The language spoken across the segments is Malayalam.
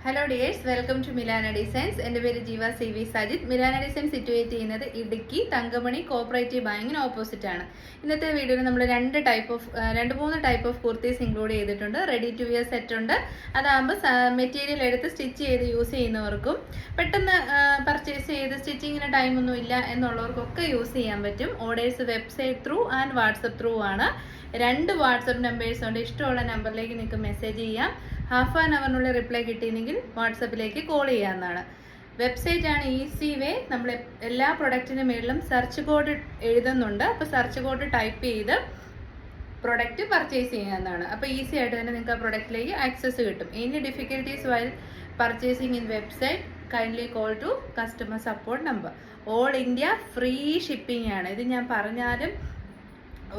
Hello dears, welcome to Milana designs. എൻ്റെ പേര് Jeeva C V Sajith. Milana design situate ചെയ്യുന്നത് ഇടുക്കി തങ്കമണി കോപ്പറേറ്റീവ് ബാങ്കിന് ഓപ്പോസിറ്റ് ആണ്. ഇന്നത്തെ വീഡിയോയിൽ നമ്മൾ രണ്ട് മൂന്ന് ടൈപ്പ് ഓഫ് കുർത്തീസ് ഇൻക്ലൂഡ് ചെയ്തിട്ടുണ്ട്. റെഡി ടു വിയർ സെറ്റ് ഉണ്ട്. അതാകുമ്പോൾ മെറ്റീരിയൽ എടുത്ത് സ്റ്റിച്ച് ചെയ്ത് യൂസ് ചെയ്യുന്നവർക്കും പെട്ടെന്ന് പർച്ചേസ് ചെയ്ത് സ്റ്റിച്ചിങ്ങിന് ടൈമൊന്നും ഇല്ല എന്നുള്ളവർക്കൊക്കെ യൂസ് ചെയ്യാൻ പറ്റും. Orders website through and WhatsApp through ആണ്. 2 വാട്സപ്പ് നമ്പേഴ്സ് ഉണ്ട്. ഇഷ്ടമുള്ള നമ്പറിലേക്ക് നിങ്ങൾക്ക് മെസ്സേജ് ചെയ്യാം. ഹാഫ് ആൻ അവറിനുള്ളിൽ റിപ്ലൈ കിട്ടിയില്ലെങ്കിൽ വാട്സപ്പിലേക്ക് കോൾ ചെയ്യാവുന്നതാണ്. വെബ്സൈറ്റ് ആണ് ഈസി വേ. നമ്മൾ എല്ലാ പ്രൊഡക്റ്റിൻ്റെ മേളിലും സെർച്ച് കോഡ് എഴുതുന്നുണ്ട്. അപ്പോൾ സെർച്ച് കോഡ് ടൈപ്പ് ചെയ്ത് പ്രൊഡക്റ്റ് പർച്ചേസ് ചെയ്യാവുന്നതാണ്. അപ്പോൾ ഈസി ആയിട്ട് തന്നെ നിങ്ങൾക്ക് ആ പ്രൊഡക്റ്റിലേക്ക് ആക്സസ് കിട്ടും. Any difficulties while purchasing in website kindly call to customer support number. All India free shipping ആണ്. ഇത് ഞാൻ പറഞ്ഞാലും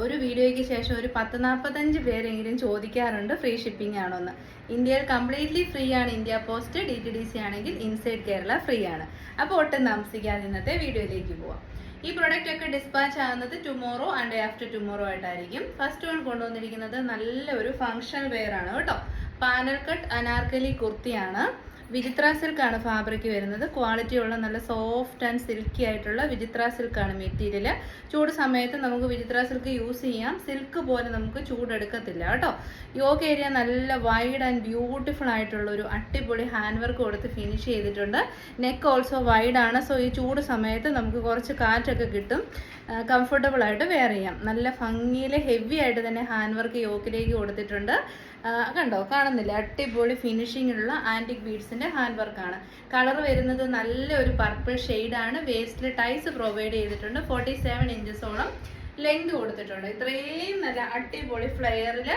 ഒരു വീഡിയോയ്ക്ക് ശേഷം ഒരു 10-45 പേരെങ്കിലും ചോദിക്കാറുണ്ട് ഫ്രീ ഷിപ്പിംഗ് ആണോ എന്ന്. ഇന്ത്യയിൽ കംപ്ലീറ്റ്ലി ഫ്രീ ആണ്. ഇന്ത്യ പോസ്റ്റ് DTDC ആണെങ്കിൽ ഇൻസൈഡ് കേരള ഫ്രീ ആണ്. അപ്പോൾ ഒട്ടും താമസിക്കാതെ ഇന്നത്തെ വീഡിയോയിലേക്ക് പോവാം. ഈ പ്രൊഡക്റ്റ് ഒക്കെ ഡിസ്പാച്ച് ആകുന്നത് ടുമോറോ ആൻഡ് ആഫ്റ്റർ ടുമോറോ ആയിട്ടായിരിക്കും. ഫസ്റ്റ് വൺ കൊണ്ടുവന്നിരിക്കുന്നത് നല്ലൊരു ഫങ്ഷണൽ വെയർ ആണ് കേട്ടോ. പാനൽ കട്ട് അനാർക്കലി കുർത്തിയാണ്. വിചിത്ര സിൽക്കാണ് ഫാബ്രിക് വരുന്നത്. ക്വാളിറ്റി ഉള്ള നല്ല സോഫ്റ്റ് ആൻഡ് സിൽക്കി ആയിട്ടുള്ള വിചിത്ര സിൽക്കാണ് മെറ്റീരിയൽ. ചൂട് സമയത്ത് നമുക്ക് വിചിത്ര സിൽക്ക് യൂസ് ചെയ്യാം. സിൽക്ക് പോലെ നമുക്ക് ചൂടെടുക്കത്തില്ല കേട്ടോ. യോക്ക് ഏരിയ നല്ല വൈഡ് ആൻഡ് ബ്യൂട്ടിഫുൾ ആയിട്ടുള്ള ഒരു അടിപൊളി ഹാൻഡ് വർക്ക് കൊടുത്ത് ഫിനിഷ് ചെയ്തിട്ടുണ്ട്. നെക്ക് ഓൾസോ വൈഡ് ആണ്. സോ ഈ ചൂട് സമയത്ത് നമുക്ക് കുറച്ച് കാറ്റൊക്കെ കിട്ടും. കംഫർട്ടബിൾ ആയിട്ട് വെയർ ചെയ്യാം. നല്ല ഭംഗിയിൽ ഹെവി ആയിട്ട് തന്നെ ഹാൻഡ് വർക്ക് യോക്കിലേക്ക് കൊടുത്തിട്ടുണ്ട്. കണ്ടോ, കാണുന്നില്ല? അടിപൊളി ഫിനിഷിങ്ങിലുള്ള ആൻറ്റിക് ബീഡ്സിൻ്റെ ഹാൻഡ് വർക്കാണ്. കളർ വരുന്നത് നല്ലൊരു പർപ്പിൾ ഷെയ്ഡാണ്. വേസ്റ്റിൽ ടൈസ് പ്രൊവൈഡ് ചെയ്തിട്ടുണ്ട്. 47 ഇഞ്ചസോളം ലെങ്ത് കൊടുത്തിട്ടുണ്ട്. ഇത്രയും നല്ല അടിപൊളി ഫ്ലെയറിൽ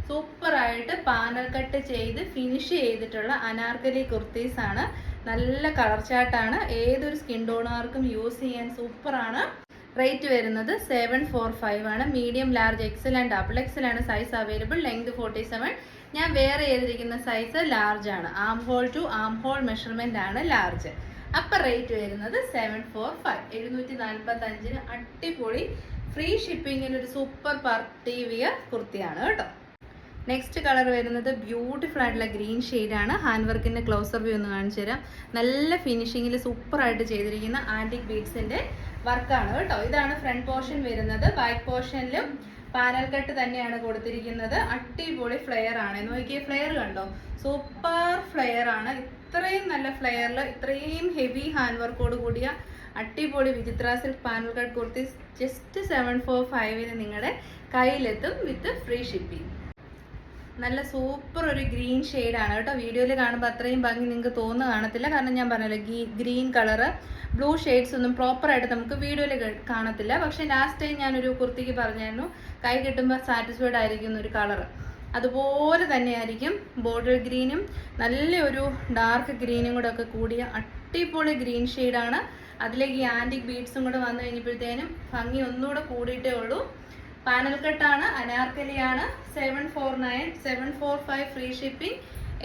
സൂപ്പറായിട്ട് പാനൽ കട്ട് ചെയ്ത് ഫിനിഷ് ചെയ്തിട്ടുള്ള അനാർക്കലി കുർത്തീസാണ്. നല്ല കളർ ചാർട്ടാണ്. ഏതൊരു സ്കിൻ ടോണുകാർക്കും യൂസ് ചെയ്യാൻ സൂപ്പറാണ്. റേറ്റ് വരുന്നത് 745 ആണ്. Medium, large, XL and double XL ആണ് സൈസ് അവൈലബിൾ. ലെങ്ത് 47. ഞാൻ വെയർ ചെയ്തിരിക്കുന്ന സൈസ് ലാർജ് ആണ്. Arm hole to arm hole measurement ആണ് ലാർജ്. അപ്പം റേറ്റ് വരുന്നത് 745. 745-ന് അടിപൊളി ഫ്രീ ഷിപ്പിങ്ങിന് ഒരു സൂപ്പർ പാർട്ടി വിയർ കുർത്തിയാണ് കേട്ടോ. നെക്സ്റ്റ് കളർ വരുന്നത് ബ്യൂട്ടിഫുൾ ആയിട്ടുള്ള ഗ്രീൻ ഷെയ്ഡാണ്. ഹാൻഡ് വർക്കിൻ്റെ ക്ലോസർ വ്യൂ ഒന്ന് കാണിച്ചു തരാം. നല്ല ഫിനിഷിങ്ങിൽ സൂപ്പറായിട്ട് ചെയ്തിരിക്കുന്ന ആൻറ്റിക് ബീഡ്സിൻ്റെ വർക്കാണ് കേട്ടോ. ഇതാണ് ഫ്രണ്ട് പോർഷൻ വരുന്നത്. ബാക്ക് പോർഷനിലും പാനൽ കട്ട് തന്നെയാണ് കൊടുത്തിരിക്കുന്നത്. അടിപൊളി ഫ്ലെയർ ആണ്. നോക്കിയേ, ഫ്ലെയർ കണ്ടോ? സൂപ്പർ ഫ്ലെയർ ആണ്. ഇത്രയും നല്ല ഫ്ലെയറിൽ ഇത്രയും ഹെവി ഹാൻഡ് വർക്കോട് കൂടിയ അടിപൊളി Vichitra silk panel cut kurti just 745-ന് നിങ്ങളുടെ കയ്യിലെത്തും വിത്ത് ഫ്രീ ഷിപ്പിംഗ്. നല്ല സൂപ്പർ ഒരു ഗ്രീൻ ഷെയ്ഡാണ് കേട്ടോ. വീഡിയോയിൽ കാണുമ്പോൾ അത്രയും ഭംഗി നിങ്ങൾക്ക് തോന്നുന്നു കാണത്തില്ല. കാരണം ഞാൻ പറഞ്ഞല്ലോ, ഗ്രീൻ കളറ് ബ്ലൂ ഷെയ്ഡ്സ് ഒന്നും പ്രോപ്പറായിട്ട് നമുക്ക് വീഡിയോയിൽ കാണത്തില്ല. പക്ഷേ ലാസ്റ്റ് ടൈം ഞാനൊരു കുർത്തിക്ക് പറഞ്ഞായിരുന്നു, കൈ കിട്ടുമ്പോൾ സാറ്റിസ്ഫൈഡ് ആയിരിക്കുന്ന ഒരു കളറ്. അതുപോലെ തന്നെയായിരിക്കും ബോർഡർ ഗ്രീനും നല്ലൊരു ഡാർക്ക് ഗ്രീനും കൂടെ ഒക്കെ കൂടിയ അടിപൊളി ഗ്രീൻ ഷെയ്ഡാണ്. അതിലേക്ക് ഈ ആൻറ്റിക് ബീഡ്സും കൂടെ വന്നു കഴിഞ്ഞപ്പോഴത്തേനും ഭംഗി ഒന്നുകൂടെ കൂടിയിട്ടേ ഉള്ളൂ. പാനൽ കട്ടാണ്, അനാർക്കലിയാണ്. 745 free shipping.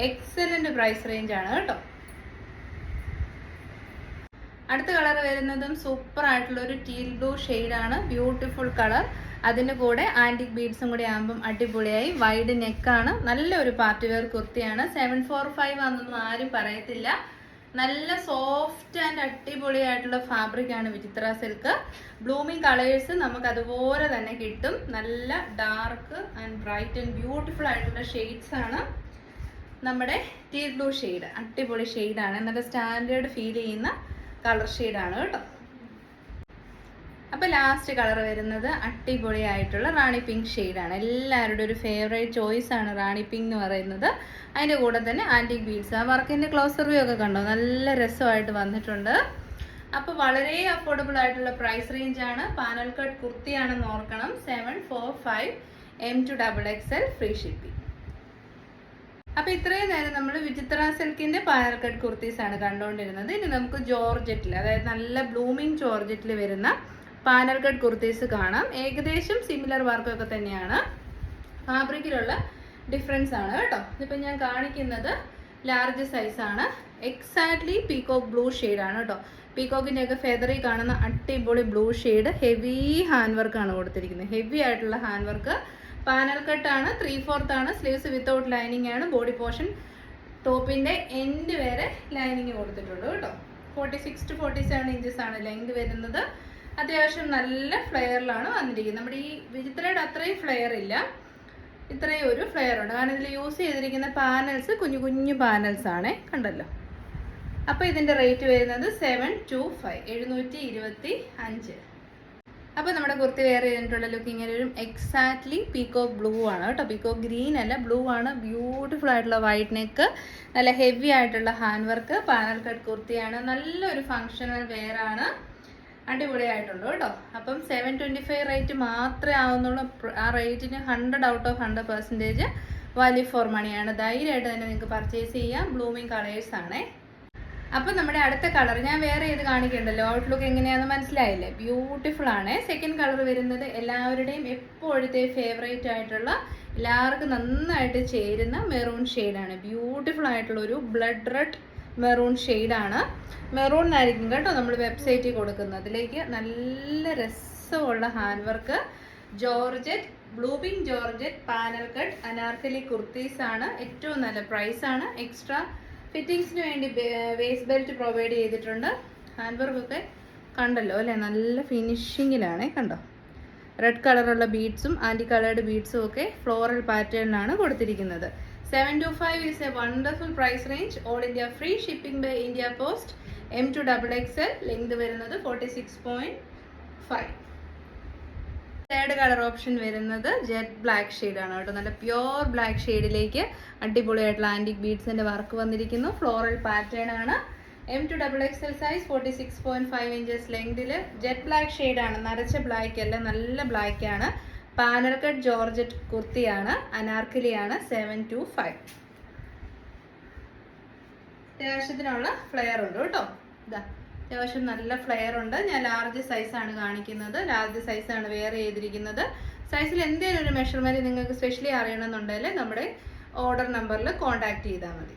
Excellent price range ആണ് കേട്ടോ. അടുത്ത കളർ വരുന്നതും സൂപ്പർ ആയിട്ടുള്ള ഒരു ടീൽ ബ്ലൂ ഷെയ്ഡാണ്. Beautiful colour. അതിന് കൂടെ ആൻറ്റിക് ബീഡ്സും കൂടി ആകുമ്പം അടിപൊളിയായി. വൈഡ് നെക്കാണ്. നല്ലൊരു പാർട്ടി വെയർ കുർത്തിയാണ്. 745 ആണെന്നൊന്നും ആരും പറയത്തില്ല. നല്ല സോഫ്റ്റ് ആൻഡ് അടിപൊളിയായിട്ടുള്ള ഫാബ്രിക് ആണ് വിചിത്ര സിൽക്ക്. ബ്ലൂമിങ് കളേഴ്സ് നമുക്ക് അതുപോലെ തന്നെ കിട്ടും. നല്ല dark and bright and beautiful ആയിട്ടുള്ള ഷെയ്ഡ്സ് ആണ്. നമ്മുടെ ടീൽ ബ്ലൂ ഷെയ്ഡ് അടിപൊളി ഷെയ്ഡാണ്. നല്ല സ്റ്റാൻഡേർഡ് ഫീൽ ചെയ്യുന്ന കളർ ഷെയ്ഡാണ് കേട്ടോ. അപ്പോൾ ലാസ്റ്റ് കളർ വരുന്നത് അടിപൊളിയായിട്ടുള്ള റാണി പിങ്ക് ഷെയ്ഡാണ്. എല്ലാവരുടെ ഒരു ഫേവറേറ്റ് ചോയ്സ് ആണ് റാണി പിങ്ക് എന്ന് പറയുന്നത്. അതിൻ്റെ കൂടെ തന്നെ ആൻറ്റിക് ബീഡ്സ്. ആ വർക്കിൻ്റെ ക്ലോസർ വ്യൂ ഒക്കെ കണ്ടോ, നല്ല രസമായിട്ട് വന്നിട്ടുണ്ട്. അപ്പോൾ വളരെ അഫോർഡബിൾ ആയിട്ടുള്ള പ്രൈസ് റേഞ്ച് ആണ്. പാനൽ കട്ട് കുർത്തിയാണെന്ന് ഓർക്കണം. 745 M to XXL free shipping. അപ്പോൾ ഇത്രയും നേരം നമ്മൾ വിചിത്ര സിൽക്കിൻ്റെ പാനൽ കട്ട് കുർത്തീസ് ആണ് കണ്ടുകൊണ്ടിരുന്നത്. ഇനി നമുക്ക് ജോർജറ്റിൽ, അതായത് നല്ല ബ്ലൂമിങ് ജോർജറ്റിൽ വരുന്ന പാനൽ കട്ട് കുർത്തീസ് കാണാം. ഏകദേശം സിമിലർ വർക്കൊക്കെ തന്നെയാണ്. ഫാബ്രിക്കിലുള്ള ഡിഫറൻസ് ആണ് കേട്ടോ. ഇതിപ്പോൾ ഞാൻ കാണിക്കുന്നത് ലാർജ് സൈസാണ്. എക്സാക്ട്ലി പീകോക്ക് ബ്ലൂ ഷെയ്ഡാണ് കേട്ടോ. പീകോക്കിൻ്റെ ഒക്കെ ഫെദറി കാണുന്ന അടിപൊളി ബ്ലൂ ഷെയ്ഡ്. ഹെവി ഹാൻഡ് വർക്കാണ് കൊടുത്തിരിക്കുന്നത്. ഹെവി ആയിട്ടുള്ള ഹാൻഡ് വർക്ക്. പാനൽ കട്ടാണ്. 3/4 ആണ്. സ്ലീവ്സ് വിത്തൗട്ട് ലൈനിങ് ആണ്. ബോഡി പോർഷൻ ടോപ്പിൻ്റെ എൻഡ് വരെ ലൈനിങ് കൊടുത്തിട്ടുണ്ട് കേട്ടോ. 46 to 47 ഇഞ്ചസ് ആണ് ലെങ്ത് വരുന്നത്. അത്യാവശ്യം നല്ല ഫ്ലെയറിലാണ് വന്നിരിക്കുന്നത്. നമ്മുടെ ഈ വിചിത്രയുടെ അത്രയും ഫ്ലെയർ ഇല്ല, ഇത്രയും ഒരു ഫ്ലെയർ ഉണ്ട്. കാരണം ഇതിൽ യൂസ് ചെയ്തിരിക്കുന്ന പാനൽസ് കുഞ്ഞു കുഞ്ഞു പാനൽസ് ആണ്, കണ്ടല്ലോ. അപ്പോൾ ഇതിൻ്റെ റേറ്റ് വരുന്നത് 725, 725. അപ്പോൾ നമ്മുടെ കുർത്തി വെയർ ചെയ്തിട്ടുള്ള ലുക്ക് ഇങ്ങനെ ഒരു എക്സാക്ട്ലി പീകോക്ക് ബ്ലൂ ആണ് കേട്ടോ. പീകോക്ക് ഗ്രീൻ അല്ല, ബ്ലൂ ആണ്. ബ്യൂട്ടിഫുൾ ആയിട്ടുള്ള വൈറ്റ് നെക്ക്, നല്ല ഹെവി ആയിട്ടുള്ള ഹാൻഡ് വർക്ക്, പാനൽ കട്ട് കുർത്തിയാണ്. നല്ലൊരു ഫങ്ഷണൽ വെയർ ആണ്, അടിപൊളിയായിട്ടുണ്ട് കേട്ടോ. അപ്പം 725 റേറ്റ് മാത്രമേ ആവുന്നുള്ളൂ. ആ റേറ്റിന് 100 out of 100% വാല്യൂ ഫോർ മണിയാണ്. ധൈര്യമായിട്ട് തന്നെ നിങ്ങൾക്ക് പർച്ചേസ് ചെയ്യാം. ബ്ലൂമിങ് കളേഴ്സ് ആണേ. അപ്പം നമ്മുടെ അടുത്ത കളർ ഞാൻ വേറെ ചെയ്ത് കാണിക്കണ്ടല്ലോ. ഔട്ട്ലുക്ക് എങ്ങനെയാണെന്ന് മനസ്സിലായില്ലേ? ബ്യൂട്ടിഫുൾ ആണ്. സെക്കൻഡ് കളർ വരുന്നത് എല്ലാവരുടെയും എപ്പോഴത്തെ ഫേവറേറ്റ് ആയിട്ടുള്ള, എല്ലാവർക്കും നന്നായിട്ട് ചേരുന്ന മെറൂൺ ഷെയ്ഡാണ്. ബ്യൂട്ടിഫുൾ ആയിട്ടുള്ള ഒരു ബ്ലഡ് റെഡ് മെറൂൺ ഷെയ്ഡാണ്. മെറൂൺ എന്നായിരിക്കും കേട്ടോ നമ്മൾ വെബ്സൈറ്റിൽ കൊടുക്കുന്നത്. അതിലേക്ക് നല്ല രസമുള്ള ഹാൻഡ് വർക്ക്, ജോർജറ്റ്, ബ്ലൂബിങ് georgette panel cut Anarkali kurtis ആണ്. ഏറ്റവും നല്ല പ്രൈസാണ്. എക്സ്ട്രാ ഫിറ്റിങ്സിന് വേണ്ടി വേസ്റ്റ് ബെൽറ്റ് പ്രൊവൈഡ് ചെയ്തിട്ടുണ്ട്. ഹാൻഡ് വർക്കൊക്കെ കണ്ടല്ലോ അല്ലേ, നല്ല ഫിനിഷിങ്ങിലാണ്. കണ്ടോ, റെഡ് കളറുള്ള ബീഡ്സും ആൻറ്റി കളേർഡ് ബീഡ്സും ഒക്കെ ഫ്ലോറൽ പാറ്റേണിലാണ് കൊടുത്തിരിക്കുന്നത്. 725 is a wonderful price range. All India free shipping by India Post. M to XXL. Length വരുന്നത് 46.5. തേർഡ് കളർ ഓപ്ഷൻ വരുന്നത് ജെറ്റ് ബ്ലാക്ക് ഷെയ്ഡാണ് കേട്ടോ. നല്ല പ്യോർ ബ്ലാക്ക് ഷെയ്ഡിലേക്ക് അടിപൊളിയായിട്ടുള്ള ആൻറ്റിക് ബീഡ്സിൻ്റെ വർക്ക് വന്നിരിക്കുന്നു. ഫ്ലോറൽ പാറ്റേൺ ആണ്. M to XXL size, 46.5 inches ലെങ്തിൽ. ജെറ്റ് ബ്ലാക്ക് ഷെയ്ഡാണ്, നരച്ച ബ്ലാക്ക് അല്ല, നല്ല ബ്ലാക്ക് ആണ്. പാനൽ കട്ട് ജോർജറ്റ് കുർത്തിയാണ്, അനാർക്കലിയാണ്. 725. അത്യാവശ്യത്തിനുള്ള ഫ്ലെയർ ഉണ്ട് കേട്ടോ. ഇതാ അത്യാവശ്യം നല്ല ഫ്ലെയർ ഉണ്ട്. ഞാൻ ലാർജ് സൈസാണ് കാണിക്കുന്നത്, ലാർജ് സൈസാണ് വെയർ ചെയ്തിരിക്കുന്നത്. സൈസിൽ എന്തെങ്കിലും ഒരു മെഷർമെൻറ്റ് നിങ്ങൾക്ക് സ്പെഷ്യലി അറിയണമെന്നുണ്ടെങ്കിൽ നമ്മുടെ ഓർഡർ നമ്പറിൽ കോൺടാക്ട് ചെയ്താൽ മതി.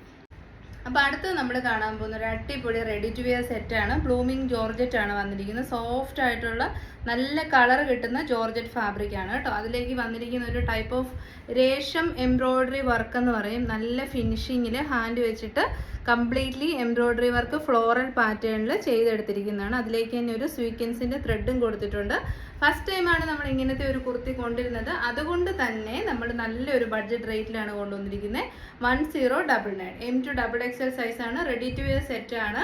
അപ്പോൾ അടുത്ത് നമ്മൾ കാണാൻ പോകുന്ന ഒരു അടിപൊളി റെഡി ടു വെയർ സെറ്റാണ്. ബ്ലൂമിങ് ജോർജറ്റ് ആണ് വന്നിരിക്കുന്നത്. സോഫ്റ്റ് ആയിട്ടുള്ള നല്ല കളർ കിട്ടുന്ന ജോർജറ്റ് ഫാബ്രിക് ആണ് കേട്ടോ. അതിലേക്ക് വന്നിരിക്കുന്ന ഒരു ടൈപ്പ് ഓഫ് രേഷം എംബ്രോയ്ഡറി വർക്ക് എന്ന് പറയും. നല്ല ഫിനിഷിങ്ങിൽ ഹാൻഡ് വെച്ചിട്ട് കംപ്ലീറ്റ്ലി എംബ്രോയ്ഡറി വർക്ക് ഫ്ലോറൽ പാറ്റേണിൽ ചെയ്തെടുത്തിരിക്കുന്നതാണ്. അതിലേക്ക് തന്നെ ഒരു സ്വീക്വൻസിൻ്റെ ത്രെഡും കൊടുത്തിട്ടുണ്ട്. ഫസ്റ്റ് ടൈമാണ് നമ്മൾ ഇങ്ങനത്തെ ഒരു കുർത്തി കൊണ്ടുവരുന്നത്. അതുകൊണ്ട് തന്നെ നമ്മൾ നല്ലൊരു ബഡ്ജറ്റ് റേറ്റിലാണ് കൊണ്ടുവന്നിരിക്കുന്നത്. 1099. M to XXL സൈസാണ്. റെഡി ടു വെയർ സെറ്റാണ്.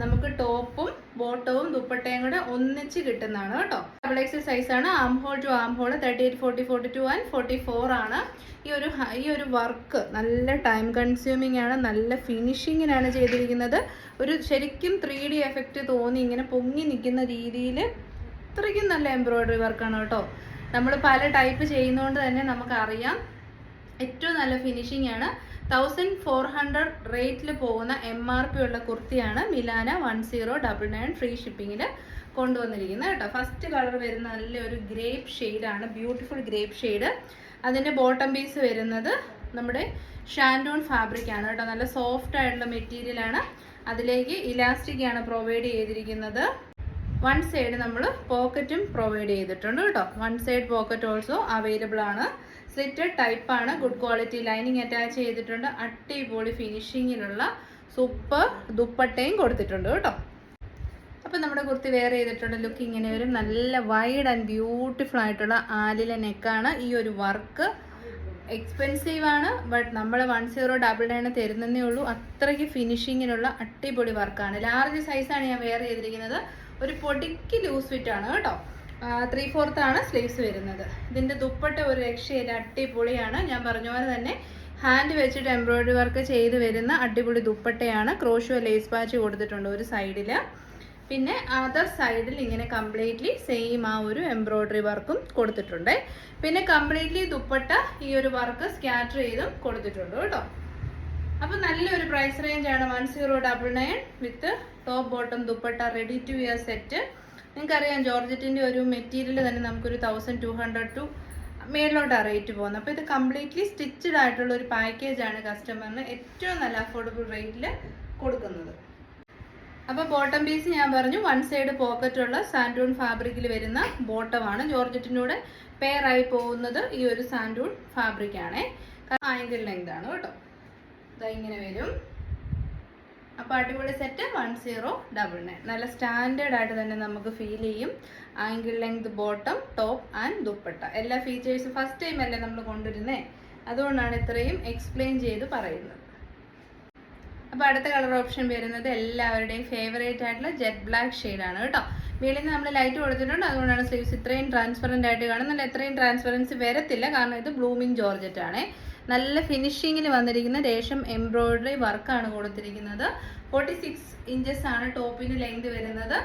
നമുക്ക് ടോപ്പും ബോട്ടവും ദുപ്പട്ടയും കൂടെ ഒന്നിച്ച് കിട്ടുന്നതാണ് കേട്ടോ. XXL സൈസാണ്. Arm hole to arm hole 38, 40, 42 and 44 ആണ്. ഈ ഒരു വർക്ക് നല്ല ടൈം കൺസ്യൂമിങ് ആണ്. നല്ല ഫിനിഷിങ്ങിനാണ് ചെയ്തിരിക്കുന്നത്. ഒരു ശരിക്കും 3D എഫക്റ്റ് തോന്നി ഇങ്ങനെ പൊങ്ങി നിൽക്കുന്ന രീതിയിൽ അത്രയ്ക്കും നല്ല എംബ്രോയ്ഡറി വർക്കാണ് കേട്ടോ. നമ്മൾ പല ടൈപ്പ് ചെയ്യുന്നതുകൊണ്ട് തന്നെ നമുക്കറിയാം ഏറ്റവും നല്ല ഫിനിഷിംഗ് ആണ്. 1400 റേറ്റിൽ പോകുന്ന MRP ഉള്ള കുർത്തിയാണ് മിലാന 1099 ഫ്രീ ഷിപ്പിങ്ങിൽ കൊണ്ടുവന്നിരിക്കുന്നത് കേട്ടോ. ഫസ്റ്റ് കളർ വരുന്ന നല്ലൊരു ഗ്രേപ്പ് ഷെയ്ഡാണ്, ബ്യൂട്ടിഫുൾ ഗ്രേപ്പ് ഷെയ്ഡ്. അതിൻ്റെ ബോട്ടം പീസ് വരുന്നത് നമ്മുടെ ഷാൻഡൂൺ ഫാബ്രിക് ആണ് കേട്ടോ. നല്ല സോഫ്റ്റ് ആയിട്ടുള്ള മെറ്റീരിയലാണ്. അതിലേക്ക് ഇലാസ്റ്റിക് ആണ് പ്രൊവൈഡ് ചെയ്തിരിക്കുന്നത്. വൺ സൈഡ് നമ്മൾ പോക്കറ്റും പ്രൊവൈഡ് ചെയ്തിട്ടുണ്ട് കേട്ടോ. One side pocket also available ആണ്. സ്ലിറ്റഡ് ടൈപ്പാണ്. ഗുഡ് ക്വാളിറ്റി ലൈനിങ് അറ്റാച്ച് ചെയ്തിട്ടുണ്ട്. അടിപൊളി ഫിനിഷിങ്ങിലുള്ള സൂപ്പർ ദുപ്പട്ടയും കൊടുത്തിട്ടുണ്ട് കേട്ടോ. അപ്പോൾ നമ്മുടെ കുർത്തി വെയർ ചെയ്തിട്ടുള്ള ലുക്ക് ഇങ്ങനെ വരും. നല്ല വൈഡ് ആൻഡ് ബ്യൂട്ടിഫുൾ ആയിട്ടുള്ള ആലില നെക്കാണ്. ഈ ഒരു വർക്ക് എക്സ്പെൻസീവ് ആണ്, ബട്ട് നമ്മൾ 1099 തരുന്നതേ ഉള്ളൂ. അത്രയ്ക്ക് ഫിനിഷിങ്ങിനുള്ള അടിപൊളി വർക്കാണ്. ലാർജ് സൈസാണ് ഞാൻ വെയർ ചെയ്തിരിക്കുന്നത്. ഒരു പൊടിക്ക് ലൂസ് ഫിറ്റ് ആണ് കേട്ടോ. 3/4 ആണ് സ്ലീവ്സ് വരുന്നത്. ഇതിൻ്റെ ദുപ്പട്ട ഒരു രക്ഷയില്ല, അടിപൊളിയാണ്. ഞാൻ പറഞ്ഞ പോലെ തന്നെ ഹാൻഡ് വെച്ചിട്ട് എംബ്രോയ്ഡറി വർക്ക് ചെയ്ത് വരുന്ന അടിപൊളി ദുപ്പട്ടയാണ്. ക്രോഷോ ലേസ് പാച്ച് കൊടുത്തിട്ടുണ്ട് ഒരു സൈഡിൽ. പിന്നെ അതർ സൈഡിൽ ഇങ്ങനെ കംപ്ലീറ്റ്ലി സെയിം ആ ഒരു എംബ്രോയ്ഡറി വർക്കും കൊടുത്തിട്ടുണ്ട്. പിന്നെ കംപ്ലീറ്റ്ലി ദുപ്പട്ട ഈ ഒരു വർക്ക് സ്കാറ്റർ ചെയ്തും കൊടുത്തിട്ടുണ്ട് കേട്ടോ. അപ്പോൾ നല്ലൊരു പ്രൈസ് റേഞ്ചാണ് 1099 with top bottom dupatta ready to wear set. നിങ്ങൾക്കറിയാം ജോർജറ്റിൻ്റെ ഒരു മെറ്റീരിയൽ തന്നെ നമുക്കൊരു 1200 ടു മേളിലോട്ടാണ് റേറ്റ് പോകുന്നത്. അപ്പോൾ ഇത് കംപ്ലീറ്റ്ലി സ്റ്റിച്ചഡ് ആയിട്ടുള്ള ഒരു പാക്കേജാണ് കസ്റ്റമറിന് ഏറ്റവും നല്ല അഫോർഡബിൾ റേറ്റിൽ കൊടുക്കുന്നത്. അപ്പോൾ ബോട്ടം പീസ് ഞാൻ പറഞ്ഞു, വൺ സൈഡ് പോക്കറ്റുള്ള സാൻഡൂൺ ഫാബ്രിക്കിൽ വരുന്ന ബോട്ടമാണ്. ജോർജറ്റിൻ്റെ കൂടെ പെയർ ആയി പോകുന്നത് ഈ ഒരു സാൻഡൂൺ ഫാബ്രിക് ആണേ. ആംഗിൾ ലെങ്ത് ആണ് കേട്ടോ. ഇങ്ങനെ വരും. അപ്പോൾ അടിപൊളി സെറ്റ് 1099. നല്ല സ്റ്റാൻഡേർഡ് ആയിട്ട് തന്നെ നമുക്ക് ഫീൽ ചെയ്യും. Angle length bottom, top and dupatta എല്ലാ ഫീച്ചേഴ്സും ഫസ്റ്റ് ടൈം അല്ലേ നമ്മൾ കൊണ്ടുവരുന്നേ, അതുകൊണ്ടാണ് ഇത്രയും എക്സ്പ്ലെയിൻ ചെയ്ത് പറയുന്നത്. അപ്പോൾ അടുത്ത കളർ ഓപ്ഷൻ വരുന്നത് എല്ലാവരുടെയും ഫേവറേറ്റ് ആയിട്ടുള്ള ജെറ്റ് ബ്ലാക്ക് ഷെയ്ഡാണ് കേട്ടോ. മേളിൽ നിന്ന് നമ്മൾ ലൈറ്റ് കൊടുത്തിട്ടുണ്ട്, അതുകൊണ്ടാണ് സ്ലീവ്സ് ഇത്രയും ട്രാൻസ്പെറൻ്റ് ആയിട്ട് കാണുന്നത്. ഇത്രയും ട്രാൻസ്പെറൻസി വരത്തില്ല, കാരണം ഇത് ബ്ലൂമിങ് ജോർജറ്റ് ആണ്. നല്ല ഫിനിഷിങ്ങിൽ വന്നിരിക്കുന്ന രേഷം എംബ്രോയിഡറി വർക്കാണ് കൊടുത്തിരിക്കുന്നത്. 46 ഇഞ്ചസ് ആണ് ടോപ്പിന് ലെങ്ത് വരുന്നത്.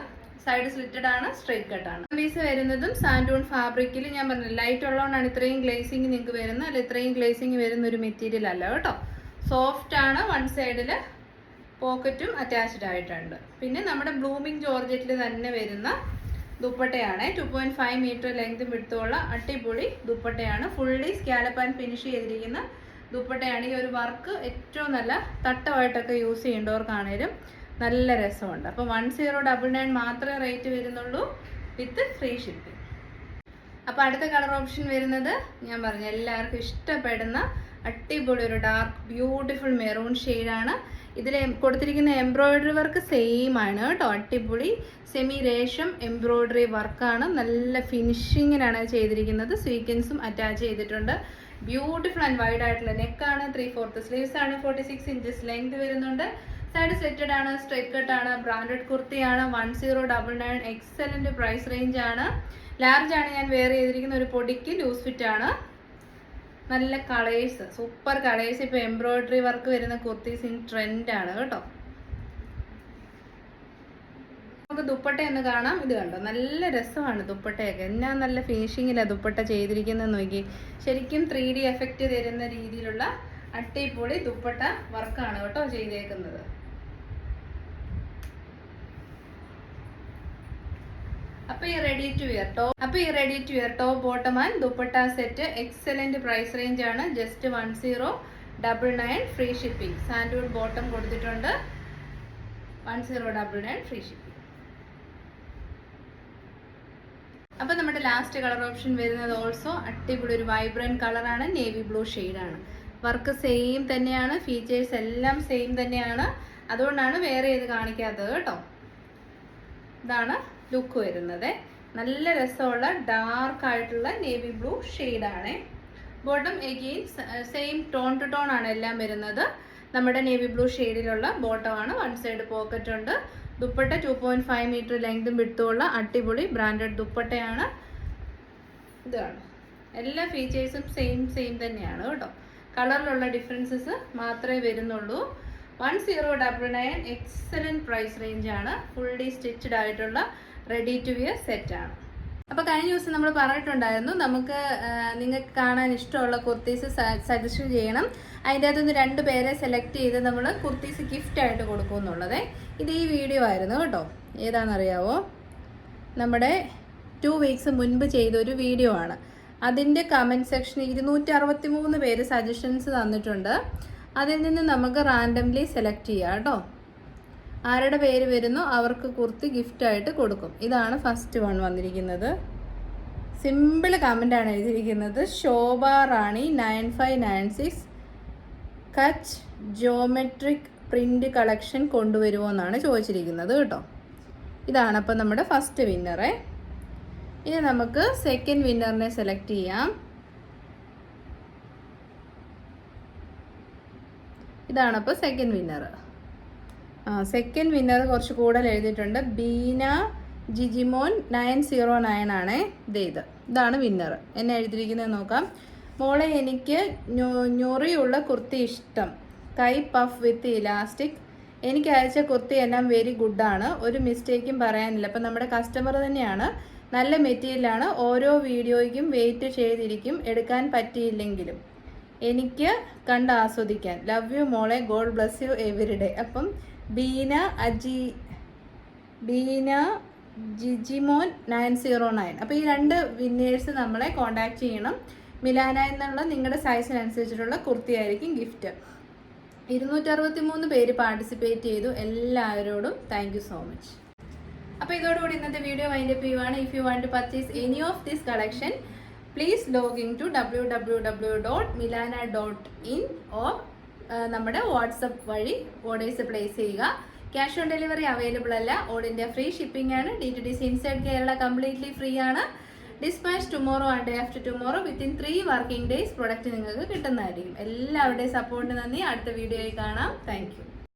സൈഡ് സ്ലിറ്റഡ് ആണ്, സ്ട്രൈറ്റ് കട്ട് ആണ്. പീസ് വരുന്നതും സാൻഡൂൺ ഫാബ്രിക്കിൽ, ഞാൻ പറഞ്ഞു ലൈറ്റ് ഉള്ളതുകൊണ്ടാണ് ഇത്രയും ഗ്ലേസിങ് നിങ്ങൾക്ക് വരുന്നത്, അല്ല ഇത്രയും ഗ്ലേസിങ് വരുന്ന ഒരു മെറ്റീരിയൽ അല്ല കേട്ടോ. സോഫ്റ്റ് ആണ്. വൺ സൈഡിൽ പോക്കറ്റും അറ്റാച്ച്ഡ് ആയിട്ടുണ്ട്. പിന്നെ നമ്മുടെ ബ്ലൂമിങ് ജോർജറ്റിൽ തന്നെ വരുന്ന ദുപ്പട്ടയാണ്. 2.5 മീറ്റർ ലെങ്തും വിടുത്തുള്ള അടിപൊളി ദുപ്പട്ടയാണ്. ഫുള്ളി സ്കാലപ്പ് ആൻഡ് ഫിനിഷ് ചെയ്തിരിക്കുന്ന ദുപ്പട്ടയാണ്. ഈ ഒരു വർക്ക് ഏറ്റവും നല്ല തട്ടമായിട്ടൊക്കെ യൂസ് ചെയ്യേണ്ടവർക്കാണേലും നല്ല രസമുണ്ട്. അപ്പോൾ 1099 മാത്രമേ റേറ്റ് വരുന്നുള്ളൂ വിത്ത് ഫ്രീ ഷിപ്പിംഗ്. അപ്പോൾ അടുത്ത കളർ ഓപ്ഷൻ വരുന്നത് ഞാൻ പറഞ്ഞു എല്ലാവർക്കും ഇഷ്ടപ്പെടുന്ന അടിപൊളി ഒരു ഡാർക്ക് ബ്യൂട്ടിഫുൾ മെറൂൺ ഷെയ്ഡാണ്. ഇതിൽ കൊടുത്തിരിക്കുന്ന എംബ്രോയിഡറി വർക്ക് സെയിം ആണ് കേട്ടോ. അടിപൊളി സെമി രേഷം എംബ്രോയിഡറി വർക്കാണ്. നല്ല ഫിനിഷിങ്ങിനാണ് ചെയ്തിരിക്കുന്നത്. സ്വീക്വൻസും അറ്റാച്ച് ചെയ്തിട്ടുണ്ട്. ബ്യൂട്ടിഫുൾ ആൻഡ് വൈഡ് ആയിട്ടുള്ള നെക്കാണ്. 3/4 സ്ലീവ്സ് ആണ്. 46 ഇഞ്ചസ് ലെങ്ത് വരുന്നുണ്ട്. സൈഡ് സ്ലിറ്റഡ് ആണ്, സ്ട്രൈറ്റ് കട്ട് ആണ്. ബ്രാൻഡഡ് കുർത്തിയാണ്. 1099. എക്സലന്റ് പ്രൈസ് റേഞ്ച് ആണ്. ലാർജ് ആണ് ഞാൻ വെയർ ചെയ്തിരിക്കുന്ന. ഒരു പൊടിക്ക് ലൂസ് ഫിറ്റ് ആണ്. നല്ല കളേഴ്സ്, സൂപ്പർ കളേഴ്സ്. ഇപ്പോൾ എംബ്രോയിഡറി വർക്ക് വരുന്ന കുർത്തീസ് ഇൻ ട്രെൻഡ് ആണ് കേട്ടോ. നമുക്ക് ദുപ്പട്ട ഒന്ന് കാണാം. ഇത് കണ്ടോ, നല്ല രസമാണ് ദുപ്പട്ടയൊക്കെ. എന്നാ നല്ല ഫിനിഷിങ്ങിലാണ് ദുപ്പട്ട ചെയ്തിരിക്കുന്നത് നോക്കി. ശരിക്കും 3D എഫക്റ്റ് തരുന്ന രീതിയിലുള്ള അടിപൊളി ദുപ്പട്ട വർക്കാണ് കേട്ടോ ചെയ്തേക്കുന്നത്. അപ്പോൾ ഈ ready to wear top bottom and dupatta set excellent price range ആണ്. Just 1099 free shipping. സാൻഡൂൺ ബോട്ടം കൊടുത്തിട്ടുണ്ട്. 1099 ഫ്രീ ഷിപ്പിംഗ്. അപ്പോൾ നമ്മുടെ ലാസ്റ്റ് കളർ ഓപ്ഷൻ വരുന്നത് ഓൾസോ അടിപൊളി ഒരു വൈബ്രന്റ് കളറാണ്. നേവി ബ്ലൂ ഷെയ്ഡാണ്. വർക്ക് സെയിം തന്നെയാണ്. ഫീച്ചേഴ്സ് എല്ലാം സെയിം തന്നെയാണ്. അതുകൊണ്ടാണ് വേറെ ചെയ്ത് കാണിക്കാത്തത് കേട്ടോ. ഇതാണ് ലുക്ക് വരുന്നത്. നല്ല രസമുള്ള ഡാർക്ക് ആയിട്ടുള്ള നേവി ബ്ലൂ ഷെയ്ഡാണ്. Bottom again same tone to tone ആണ് എല്ലാം വരുന്നത്. നമ്മുടെ നേവി ബ്ലൂ ഷെയ്ഡിലുള്ള ബോട്ടമാണ്. വൺ സൈഡ് പോക്കറ്റ് ഉണ്ട്. ദുപ്പട്ട 2.5 മീറ്റർ ലെങ്തും വിടുത്തുള്ള അടിപൊളി ബ്രാൻഡഡ് ദുപ്പട്ടയാണ്. ഇതാണ് എല്ലാ ഫീച്ചേഴ്സും സെയിം തന്നെയാണ് കേട്ടോ. കളറിലുള്ള ഡിഫറൻസസ് മാത്രമേ വരുന്നുള്ളൂ. 1099 എക്സലന്റ് പ്രൈസ് റേഞ്ച് ആണ്. ഫുള്ളി സ്റ്റിച്ച്ഡ് ആയിട്ടുള്ള റെഡി ടു വിയർ സെറ്റ് ആണ്. അപ്പോൾ കഴിഞ്ഞ ദിവസം നമ്മൾ പറഞ്ഞിട്ടുണ്ടായിരുന്നു നമുക്ക് നിങ്ങൾക്ക് കാണാൻ ഇഷ്ടമുള്ള കുർത്തീസ് സജഷൻ ചെയ്യണം. അതിൻ്റെ അകത്തുനിന്ന് 2 പേരെ സെലക്ട് ചെയ്ത് നമ്മൾ കുർത്തീസ് ഗിഫ്റ്റ് ആയിട്ട് കൊടുക്കും എന്നുള്ളത്. ഇത് ഈ വീഡിയോ ആയിരുന്നു കേട്ടോ. ഏതാണെന്നറിയാവോ? നമ്മുടെ 2 വീക്സ് മുൻപ് ചെയ്തൊരു വീഡിയോ ആണ്. അതിൻ്റെ കമൻറ്റ് സെക്ഷനിൽ 263 പേര് സജഷൻസ് തന്നിട്ടുണ്ട്. അതിൽ നിന്ന് നമുക്ക് റാൻഡംലി സെലക്ട് ചെയ്യാം കേട്ടോ. ആരുടെ പേര് വരുന്നോ അവർക്ക് കുർത്തി ഗിഫ്റ്റായിട്ട് കൊടുക്കും. ഇതാണ് ഫസ്റ്റ് വൺ വന്നിരിക്കുന്നത്. സിമ്പിൾ കമൻ്റാണ് എഴുതിയിരിക്കുന്നത്. ശോഭ റാണി 9596 കച്ച് ജോമെട്രിക് പ്രിൻ്റ് കളക്ഷൻ കൊണ്ടുവരുമോ എന്നാണ് ചോദിച്ചിരിക്കുന്നത് കേട്ടോ. ഇതാണ് അപ്പോൾ നമ്മുടെ ഫസ്റ്റ് വിന്നറെ. ഇനി നമുക്ക് സെക്കൻഡ് വിന്നറിനെ സെലക്ട് ചെയ്യാം. ഇതാണപ്പോൾ സെക്കൻഡ് വിന്നർ. സെക്കൻഡ് വിന്നർ കുറച്ച് കൂടുതൽ എഴുതിയിട്ടുണ്ട്. ബീന ജിജിമോൻ 909 ആണേ. ഇതാണ് വിന്നർ. എന്നെ എഴുതിയിരിക്കുന്നത് നോക്കാം. മോളെ എനിക്ക് ഞൊറിയുള്ള കുർത്തി ഇഷ്ടം. കൈ പഫ് വിത്ത് ഇലാസ്റ്റിക്. എനിക്ക് അയച്ച കുർത്തി എല്ലാം വെരി ഗുഡാണ്. ഒരു മിസ്റ്റേക്കും പറയാനില്ല. അപ്പം നമ്മുടെ കസ്റ്റമർ തന്നെയാണ്. നല്ല മെറ്റീരിയലാണ്. ഓരോ വീഡിയോയ്ക്കും വെയിറ്റ് ചെയ്തിരിക്കും എടുക്കാൻ പറ്റിയില്ലെങ്കിലും എനിക്ക് കണ്ട് ആസ്വദിക്കാൻ. ലവ് യു മോളെ. God bless you everyday. അപ്പം ബീന ജിജിമോൻ 909. അപ്പോൾ ഈ 2 വിന്നേഴ്സ് നമ്മളെ കോൺടാക്റ്റ് ചെയ്യണം. മിലാന എന്നുള്ള നിങ്ങളുടെ സൈസിനനുസരിച്ചിട്ടുള്ള കുർത്തിയായിരിക്കും ഗിഫ്റ്റ്. 263 പേര് പാർട്ടിസിപ്പേറ്റ് ചെയ്തു. എല്ലാവരോടും താങ്ക് യു സോ മച്ച്. അപ്പോൾ ഇതോടുകൂടി ഇന്നത്തെ വീഡിയോ വൈൻഡപ്പ് ചെയ്യുവാണ്. If you want to purchase any of this collection please log in to www.milana.in or നമ്മുടെ വാട്സപ്പ് വഴി ഓർഡേഴ്സ് പ്ലേസ് ചെയ്യുക. ക്യാഷ് ഓൺ ഡെലിവറി അവൈലബിൾ അല്ല. ഓൾ ഇന്ത്യ ഫ്രീ ഷിപ്പിംഗ് ആണ്. DTDC inside Kerala completely free ആണ്. Dispatch tomorrow and day after tomorrow within 3 working days product നിങ്ങൾക്ക് കിട്ടുന്നതായിരിക്കും. എല്ലാവരുടെയും സപ്പോർട്ടിന് നന്ദി. അടുത്ത വീഡിയോയിൽ കാണാം. Thank U.